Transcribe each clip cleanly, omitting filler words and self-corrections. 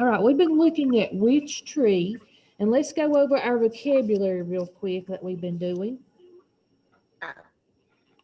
All right, we've been looking at which tree, and let's go over our vocabulary real quick that we've been doing.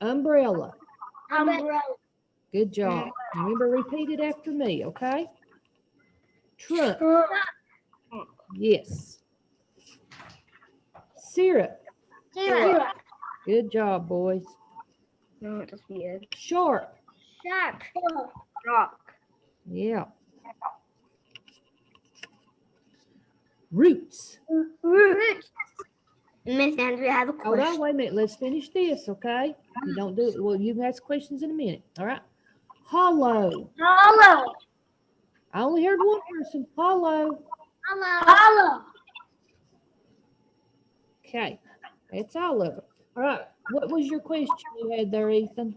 Umbrella. Umbrella. Good job. Remember, repeat it after me, okay? Trunk. Yes. Syrup. Syrup. Good job, boys. No, that's weird. Sharp. Sharp. Rock. Yeah. Roots. Roots. Miss Andrea, I have a Hold question. on, wait a minute. Let's finish this, okay? You don't do it. Well, you can ask questions in a minute. All right. Hollow. Hollow. I only heard one person. Hollow. Hollow. Okay. That's all of it. All right. What was your question you had there, Ethan?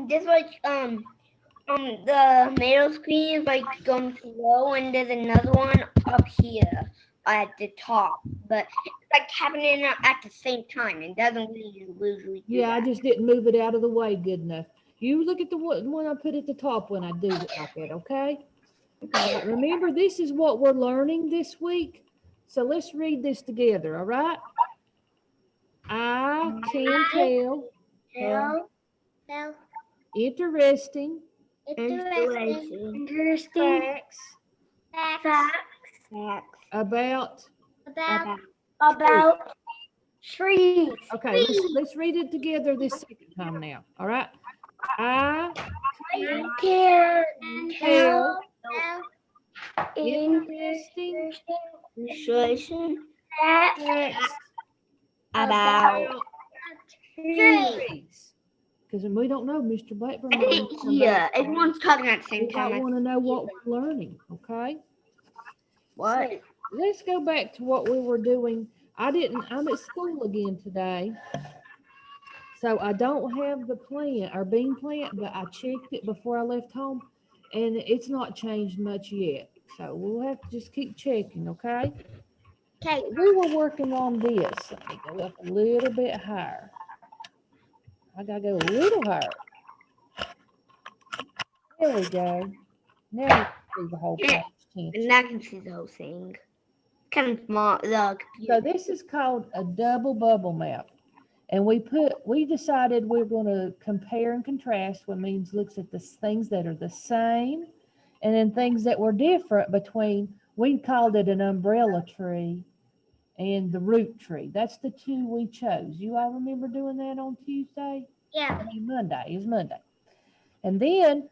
Just like the middle screen is like going slow, and there's another one up here at the top, but it's like happening at the same time. It doesn't really usually do Yeah, I that. just didn't move it out of the way good enough. You look at the one I put at the top when I do it like that, okay? All right, remember, this is what we're learning this week. So let's read this together, all right? I can tell. Tell. Interesting. Interesting. Facts Facts. about. About trees. Okay, let's read it together this second time now, all right? I Can tell interesting interesting facts facts about trees. trees. Because we don't know, Mr. Blackburn. I think here, everyone's talking at the same We might time. want to know what we're learning, okay? What? So, let's go back to what we were doing. I'm at school again today. So I don't have the plant, our bean plant, but I checked it before I left home, and it's not changed much yet. So we'll have to just keep checking, okay? Okay. We were working on this. Let me go up a little bit higher. I gotta go a little higher. There we go. Now you can see the whole page, can't you? And I can see the whole thing. Kind of small. The So this is called a double bubble map. And we decided we're going to compare and contrast, what means looks at the things that are the same and then things that were different between, we called it an umbrella tree and the root tree. That's the two we chose. You all remember doing that on Tuesday? Yeah. I mean, Monday. It was Monday. And then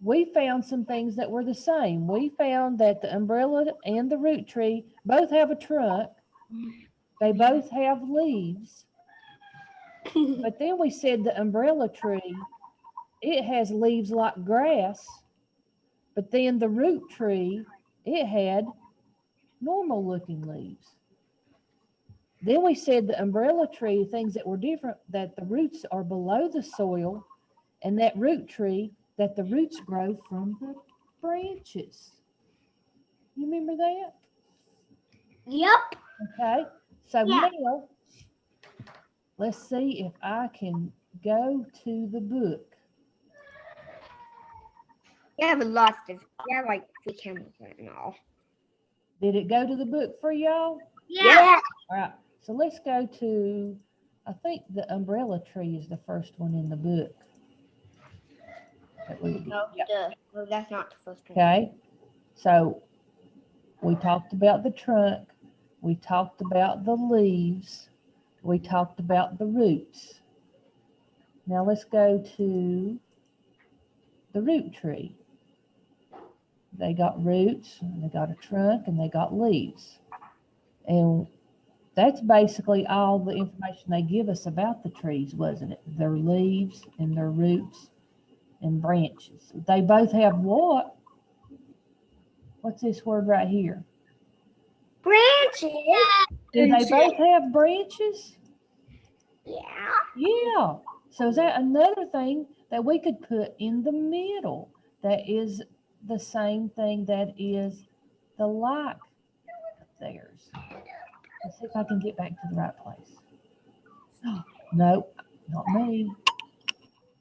we found some things that were the same. We found that the umbrella and the root tree both have a trunk. They both have leaves. But then we said the umbrella tree, it has leaves like grass. But then the root tree, it had normal looking leaves. Then we said the umbrella tree, things that were different, that the roots are below the soil, and that root tree, that the roots grow from the branches. You remember that? Yep. Okay. So Yeah. now, let's see if I can go to the book. We have lost it. We have like 3 cameras right now. Did it go to the book for y'all? Yeah. All right. So let's go to, I think the umbrella tree is the first one in the book. That we did. No, Yep. no, that's not the first one. Okay. So we talked about the trunk. We talked about the leaves. We talked about the roots. Now let's go to the root tree. They got roots, and they got a trunk, and they got leaves. And that's basically all the information they give us about the trees, wasn't it? Their leaves and their roots and branches. They both have what? What's this word right here? Branches. Do they both have branches? Yeah. Yeah. So is that another thing that we could put in the middle that is the same thing that is the like of theirs? Let's see if I can get back to the right place. Nope, not me.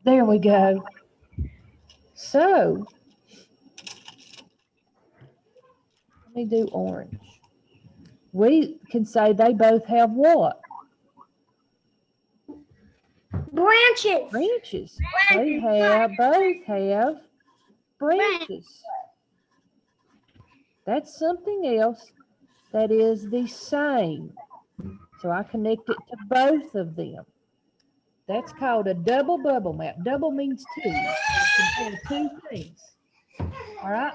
There we go. So Let me do orange. We can say they both have what? Branches. Branches. They both have branches. That's something else that is the same. So I connect it to both of them. That's called a double bubble map. Double means two. Compare two things. All right?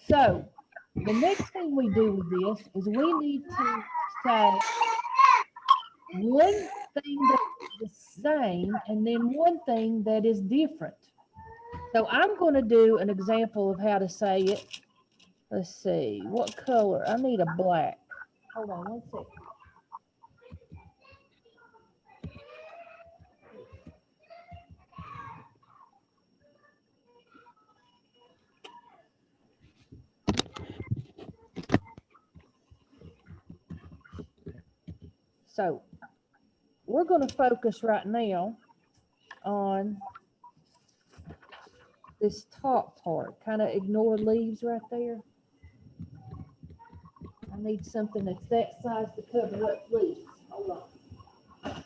So the next thing we do with this is we need to say one thing that is the same and then one thing that is different. So I'm going to do an example of how to say it. Let's see, what color? I need a black. Hold on one second. So we're going to focus right now on this top part. Kind of ignore leaves right there. I need something that's that size to cover up leaves. Hold on.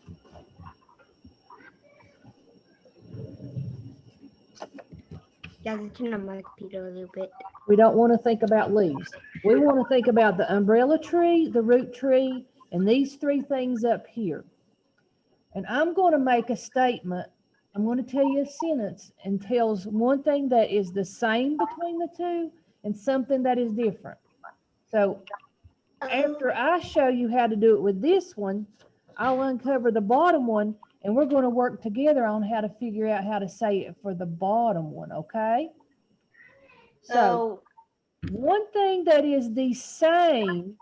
Guys, turn on my computer a little bit. We don't want to think about leaves. We want to think about the umbrella tree, the root tree, and these three things up here. And I'm going to make a statement. I'm going to tell you a sentence and tells one thing that is the same between the two and something that is different. So after I show you how to do it with this one, I'll uncover the bottom one and we're going to work together on how to figure out how to say it for the bottom one, okay? So one thing that is the same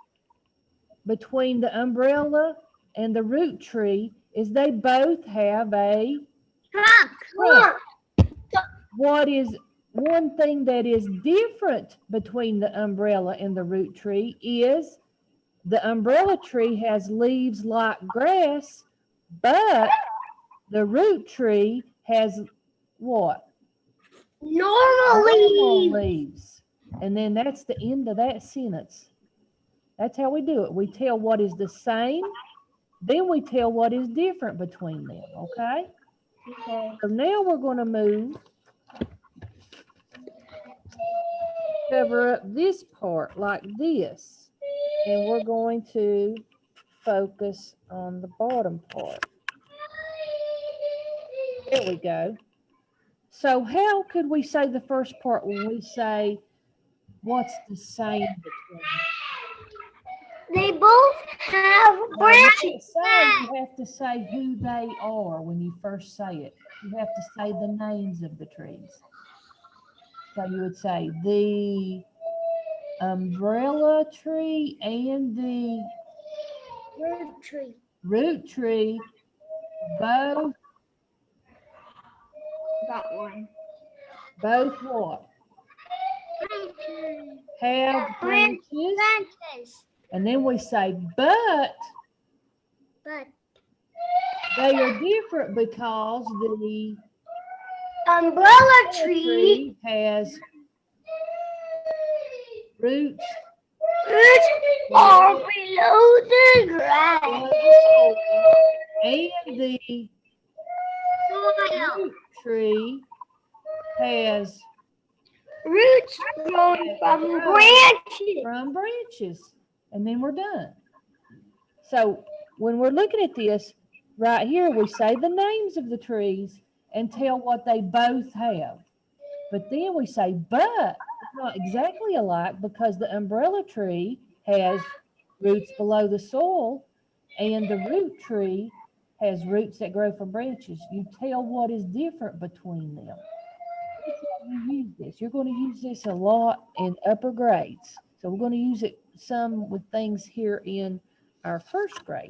between the umbrella and the root tree is they both have a trunk. What is one thing that is different between the umbrella and the root tree is the umbrella tree has leaves like grass, but the root tree has what? Normal leaves. And then that's the end of that sentence. That's how we do it. We tell what is the same, then we tell what is different between them, okay? Okay. So now we're going to move, cover up this part like this, and we're going to focus on the bottom part. There we go. So how could we say the first part when we say what's the same between them? They both have branches. You have to say who they are when you first say it. You have to say the names of the trees. So you would say the umbrella tree and the root tree both Got one. both what? Have branches. And then we say, but they are different because the Umbrella tree has roots are below the grass. And the root tree has Roots growing from branches. And then we're done. So when we're looking at this, right here, we say the names of the trees and tell what they both have. But then we say, but it's not exactly alike because the umbrella tree has roots below the soil and the root tree has roots that grow from branches. You tell what is different between them. That's how you use this. You're going to use this a lot in upper grades. So we're going to use it some with things here in our first grade.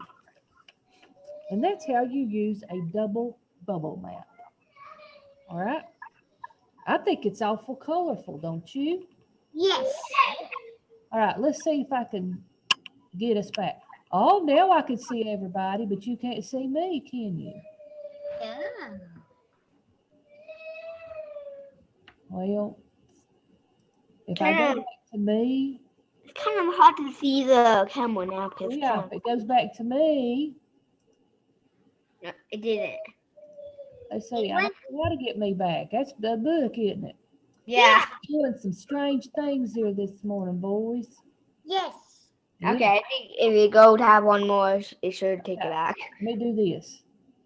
And that's how you use a double bubble map. All right. I think it's awful colorful, don't you? Yes. All right, let's see if I can get us back. Oh, now I can see everybody, but you can't see me, can you? Yeah. Well, if I go back to me kind of hard to see the camera now because Yeah, if it goes back to me. no, it didn't. Let's see, I don't know how to get me back. That's the book, isn't it? Yeah. Doing some strange things here this morning, boys. Yes. Yeah, Okay, I think if you go to have one more, it should take it back. let me do this.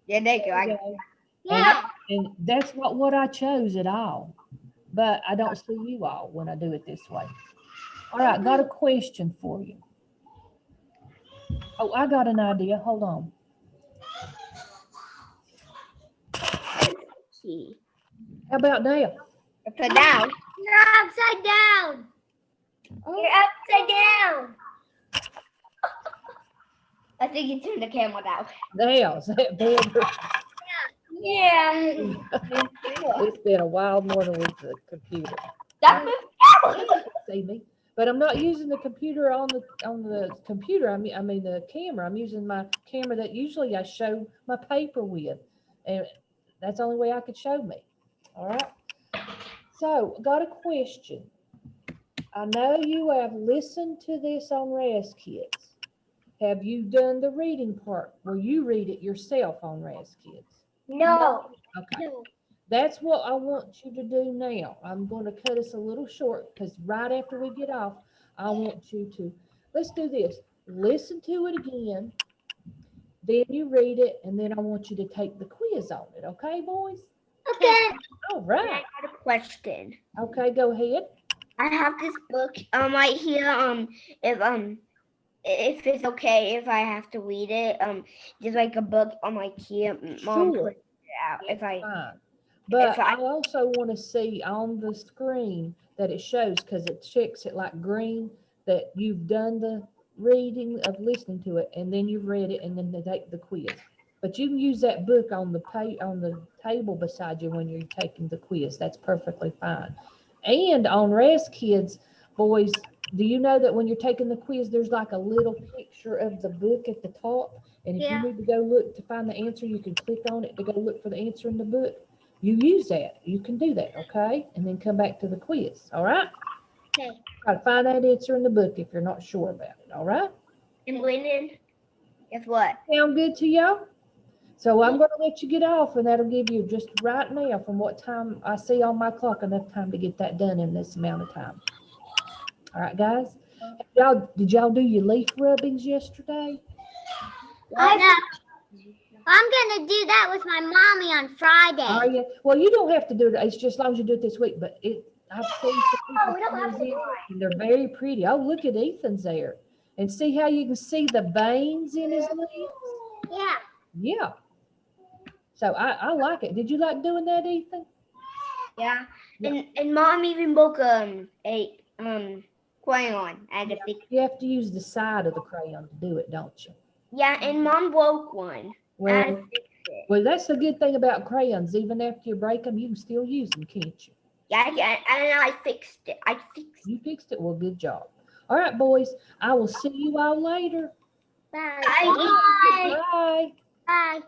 Yeah, there you go. There we go. Yeah. And that's not what I chose at all. But I don't see you all when I do it this way. All right, got a question for you. Oh, I got an idea. Hold on. See. How about now? Upside down. You're upside down. Oh, You're upside down. I think you turned the camera down. now, is that better? Yeah. It's been a wild morning with the computer. That's See me? But I'm not using the computer on the computer. I mean the camera. I'm using my camera that usually I show my paper with, and that's the only way I could show me. All right. So got a question. I know you have listened to this on Raz Kids. Have you done the reading part where you read it yourself on Raz Kids? No. Okay. That's what I want you to do now. I'm going to cut us a little short because right after we get off, I want you to, let's do this. Listen to it again, then you read it, and then I want you to take the quiz on it. Okay, boys? Okay. All I right. got a question. Okay, go ahead. I have this book right here. If it's okay if I have to read it, just like a book on my here. Mom Sure. put it out. If I Fine. But I- I also want to see on the screen that it shows, because it checks it like green, that you've done the reading of listening to it, and then you've read it, and then they take the quiz. But you can use that book on the table beside you when you're taking the quiz. That's perfectly fine. And on Raz Kids, boys, do you know that when you're taking the quiz, there's like a little picture of the book at the top? And if Yeah. you need to go look to find the answer, you can click on it to go look for the answer in the book. You use that. You can do that, okay? And then come back to the quiz, all right? Okay. Try to find that answer in the book if you're not sure about it, all right? and Lyndon, guess what? Sound good to y'all? So I'm going to let you get off, and that'll give you just right now from what time I see on my clock enough time to get that done in this amount of time. All right, guys? Did y'all do your leaf rubbings yesterday? I'm gonna do that with my mommy on Are Friday. you? Well, you don't have to do it. It's just as long as you do it this week. But I've seen some we people don't have to use it, do and they're very pretty. Oh, look at Ethan's there, and see how you can see the veins in his leaves. Yeah. Yeah. So I like it. Did you like doing that, Ethan? Yeah. Yeah. And Mom even broke a crayon. I had to fix. You have to use the side of the crayon to do it, don't you? Yeah, and Mom broke one. I had Well, to fix it. well, that's the good thing about crayons. Even after you break them, you can still use them, can't you? Yeah, and I fixed it. I fixed it. You fixed it. Well, good job. All right, boys. I will see you all later. Bye. Bye. Bye. Bye. Bye.